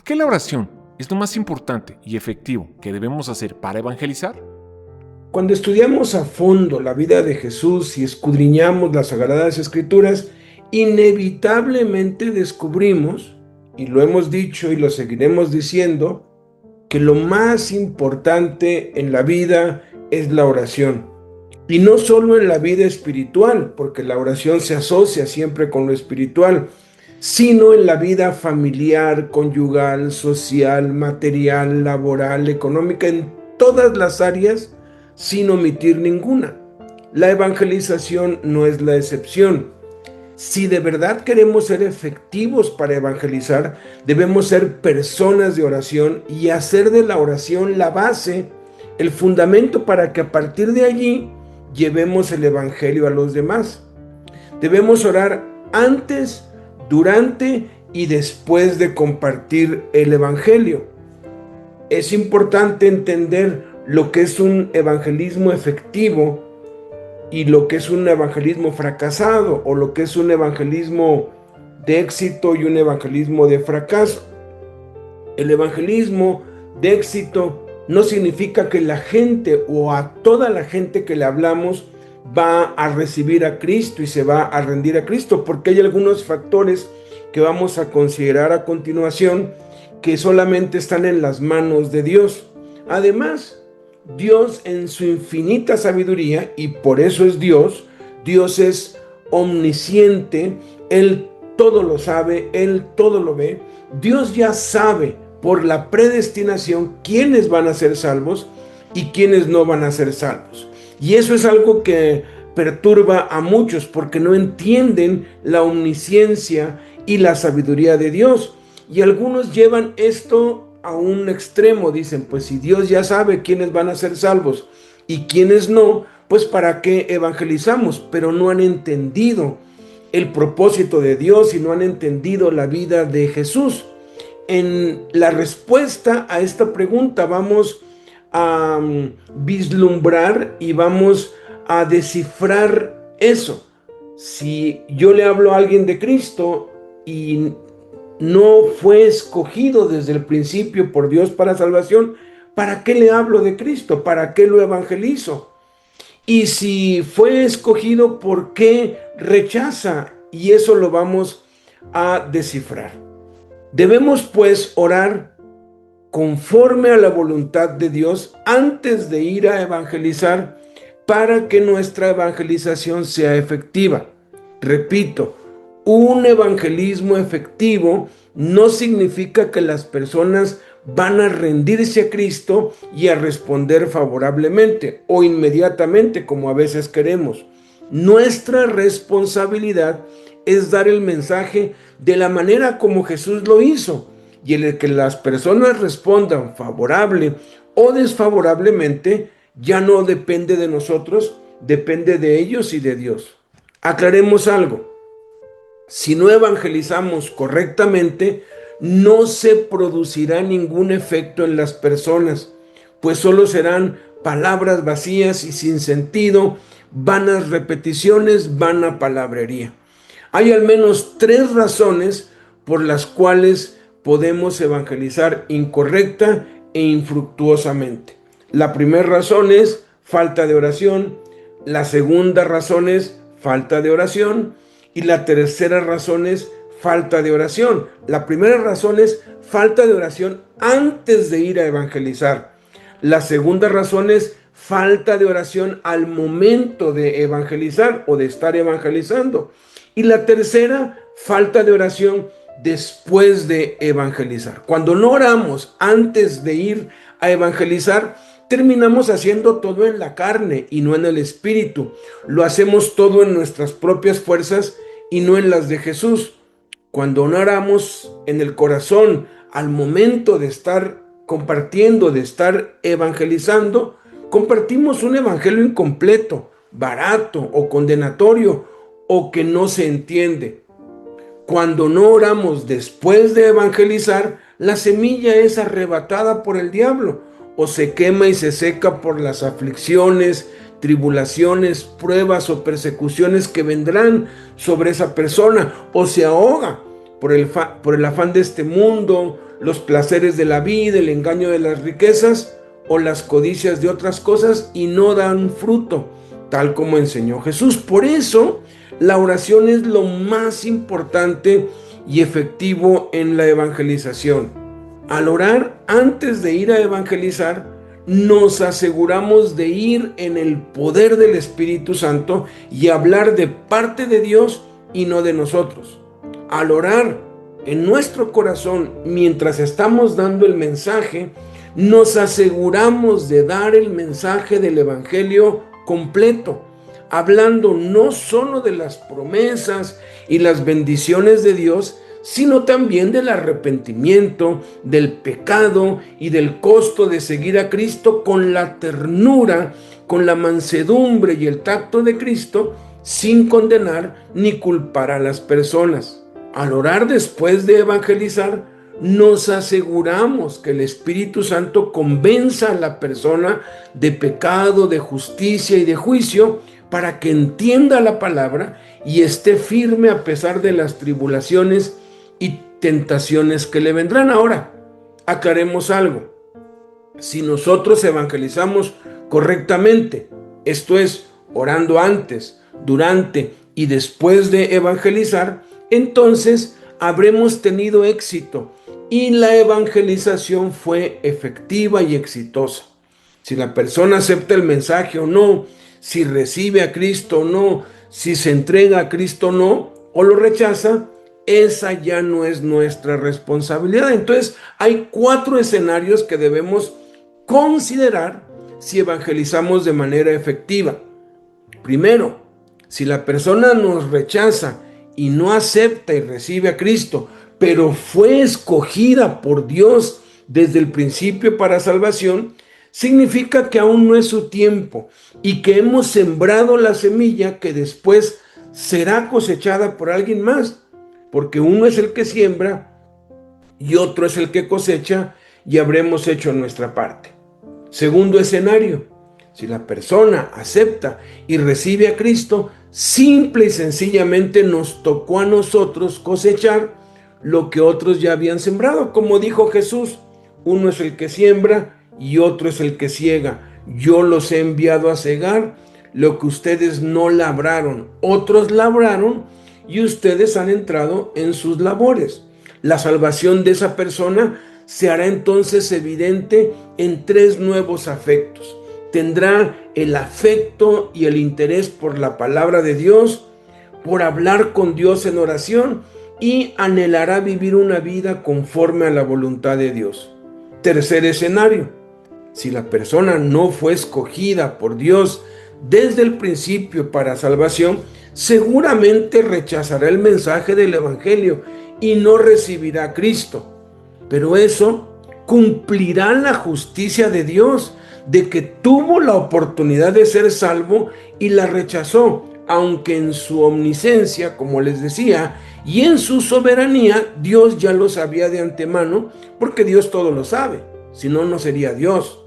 qué la oración es lo más importante y efectivo que debemos hacer para evangelizar? Cuando estudiamos a fondo la vida de Jesús y escudriñamos las Sagradas Escrituras, inevitablemente descubrimos, y lo hemos dicho y lo seguiremos diciendo, que lo más importante en la vida es la oración. Y no solo en la vida espiritual, porque la oración se asocia siempre con lo espiritual, sino en la vida familiar, conyugal, social, material, laboral, económica, en todas las áreas, sin omitir ninguna. La evangelización no es la excepción. Si de verdad queremos ser efectivos para evangelizar, debemos ser personas de oración y hacer de la oración la base, el fundamento para que a partir de allí llevemos el evangelio a los demás. Debemos orar antes, durante y después de compartir el evangelio. Es importante entender lo que es un evangelismo efectivo y lo que es un evangelismo fracasado, o lo que es un evangelismo de éxito y un evangelismo de fracaso. El evangelismo de éxito no significa que la gente o a toda la gente que le hablamos va a recibir a Cristo y se va a rendir a Cristo, porque hay algunos factores que vamos a considerar a continuación que solamente están en las manos de Dios. Además, Dios en su infinita sabiduría, y por eso es Dios es omnisciente, Él todo lo sabe, Él todo lo ve. Dios ya sabe por la predestinación quiénes van a ser salvos y quiénes no van a ser salvos. Y eso es algo que perturba a muchos porque no entienden la omnisciencia y la sabiduría de Dios. Y algunos llevan esto a un extremo, dicen, pues si Dios ya sabe quiénes van a ser salvos y quiénes no, pues para qué evangelizamos, pero no han entendido el propósito de Dios y no han entendido la vida de Jesús. En la respuesta a esta pregunta vamos a vislumbrar y vamos a descifrar eso. Si yo le hablo a alguien de Cristo y no fue escogido desde el principio por Dios para salvación, ¿para qué le hablo de Cristo? ¿Para qué lo evangelizo? Y si fue escogido, ¿por qué rechaza? Y eso lo vamos a descifrar. Debemos pues orar conforme a la voluntad de Dios antes de ir a evangelizar para que nuestra evangelización sea efectiva. Repito, un evangelismo efectivo no significa que las personas van a rendirse a Cristo y a responder favorablemente o inmediatamente, como a veces queremos. Nuestra responsabilidad es dar el mensaje de la manera como Jesús lo hizo, y el que las personas respondan favorable o desfavorablemente ya no depende de nosotros, depende de ellos y de Dios. Aclaremos algo. Si no evangelizamos correctamente, no se producirá ningún efecto en las personas, pues solo serán palabras vacías y sin sentido, vanas repeticiones, vana palabrería. Hay al menos 3 razones por las cuales podemos evangelizar incorrecta e infructuosamente. La primera razón es falta de oración, la segunda razón es falta de oración, y la tercera razón es falta de oración. La primera razón es falta de oración antes de ir a evangelizar. La segunda razón es falta de oración al momento de evangelizar o de estar evangelizando. Y la tercera, falta de oración después de evangelizar. Cuando no oramos antes de ir a evangelizar, terminamos haciendo todo en la carne y no en el espíritu. Lo hacemos todo en nuestras propias fuerzas y no en las de Jesús. Cuando no oramos en el corazón al momento de estar compartiendo, de estar evangelizando, compartimos un evangelio incompleto, barato o condenatorio o que no se entiende. Cuando no oramos después de evangelizar, la semilla es arrebatada por el diablo o se quema y se seca por las aflicciones, tribulaciones, pruebas o persecuciones que vendrán sobre esa persona, o se ahoga por el afán de este mundo, los placeres de la vida, el engaño de las riquezas o las codicias de otras cosas y no dan fruto, tal como enseñó Jesús. Por eso, la oración es lo más importante y efectivo en la evangelización. Al orar antes de ir a evangelizar, nos aseguramos de ir en el poder del Espíritu Santo y hablar de parte de Dios y no de nosotros. Al orar en nuestro corazón mientras estamos dando el mensaje, nos aseguramos de dar el mensaje del Evangelio completo, hablando no solo de las promesas y las bendiciones de Dios, sino también del arrepentimiento, del pecado y del costo de seguir a Cristo con la ternura, con la mansedumbre y el tacto de Cristo, sin condenar ni culpar a las personas. Al orar después de evangelizar, nos aseguramos que el Espíritu Santo convenza a la persona de pecado, de justicia y de juicio para que entienda la palabra y esté firme a pesar de las tribulaciones y tentaciones que le vendrán. Ahora, aclaremos algo. Si nosotros evangelizamos correctamente, esto es, orando antes, durante y después de evangelizar, entonces habremos tenido éxito y la evangelización fue efectiva y exitosa. Si la persona acepta el mensaje o no, si recibe a Cristo o no, si se entrega a Cristo o no, o lo rechaza, esa ya no es nuestra responsabilidad. Entonces, hay 4 escenarios que debemos considerar si evangelizamos de manera efectiva. Primero, si la persona nos rechaza y no acepta y recibe a Cristo, pero fue escogida por Dios desde el principio para salvación, significa que aún no es su tiempo y que hemos sembrado la semilla que después será cosechada por alguien más, porque uno es el que siembra y otro es el que cosecha y habremos hecho nuestra parte. Segundo escenario, si la persona acepta y recibe a Cristo, simple y sencillamente nos tocó a nosotros cosechar lo que otros ya habían sembrado. Como dijo Jesús, uno es el que siembra y otro es el que ciega. Yo los he enviado a cegar lo que ustedes no labraron. Otros labraron y ustedes han entrado en sus labores. La salvación de esa persona se hará entonces evidente en 3 nuevos afectos. Tendrá el afecto y el interés por la palabra de Dios, por hablar con Dios en oración y anhelará vivir una vida conforme a la voluntad de Dios. Tercer escenario, si la persona no fue escogida por Dios desde el principio para salvación, seguramente rechazará el mensaje del Evangelio y no recibirá a Cristo. Pero eso cumplirá la justicia de Dios, de que tuvo la oportunidad de ser salvo y la rechazó, aunque en su omnisciencia, como les decía, y en su soberanía, Dios ya lo sabía de antemano, porque Dios todo lo sabe, si no, no sería Dios.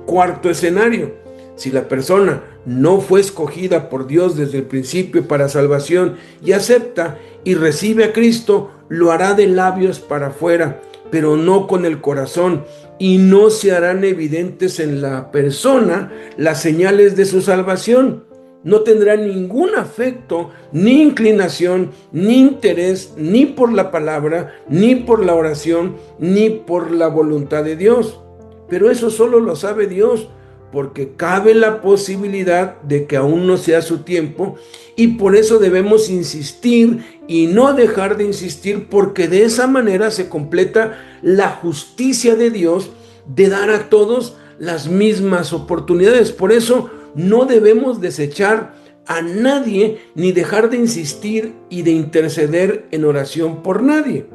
Cuarto escenario, si la persona no fue escogida por Dios desde el principio para salvación y acepta y recibe a Cristo, lo hará de labios para afuera, pero no con el corazón, y no se harán evidentes en la persona las señales de su salvación. No tendrá ningún afecto, ni inclinación, ni interés, ni por la palabra, ni por la oración, ni por la voluntad de Dios. Pero eso solo lo sabe Dios, porque cabe la posibilidad de que aún no sea su tiempo, y por eso debemos insistir y no dejar de insistir, porque de esa manera se completa la justicia de Dios de dar a todos las mismas oportunidades. Por eso no debemos desechar a nadie ni dejar de insistir y de interceder en oración por nadie.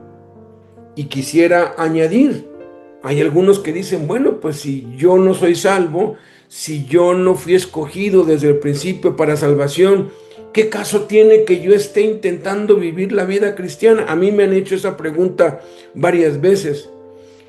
Y quisiera añadir, hay algunos que dicen, bueno, pues si yo no soy salvo, si yo no fui escogido desde el principio para salvación, ¿qué caso tiene que yo esté intentando vivir la vida cristiana? A mí me han hecho esa pregunta varias veces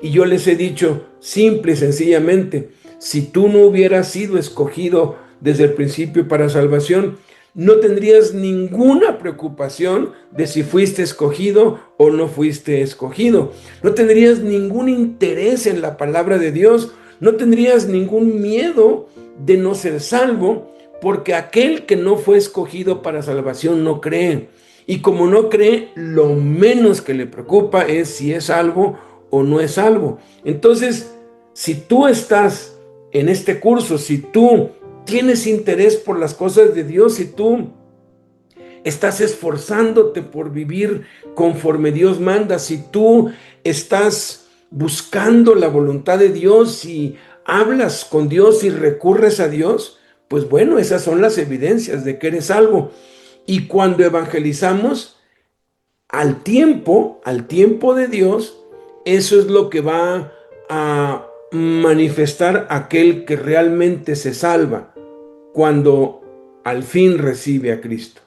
y yo les he dicho simple y sencillamente, si tú no hubieras sido escogido desde el principio para salvación, no tendrías ninguna preocupación de si fuiste escogido o no fuiste escogido. No tendrías ningún interés en la palabra de Dios. No tendrías ningún miedo de no ser salvo, porque aquel que no fue escogido para salvación no cree. Y como no cree, lo menos que le preocupa es si es salvo o no es salvo. Entonces, si tú estás en este curso, si tú tienes interés por las cosas de Dios, si tú estás esforzándote por vivir conforme Dios manda, si tú estás buscando la voluntad de Dios, si hablas con Dios y recurres a Dios, pues bueno, esas son las evidencias de que eres salvo. Y cuando evangelizamos al tiempo de Dios, eso es lo que va a manifestar aquel que realmente se salva cuando al fin recibe a Cristo.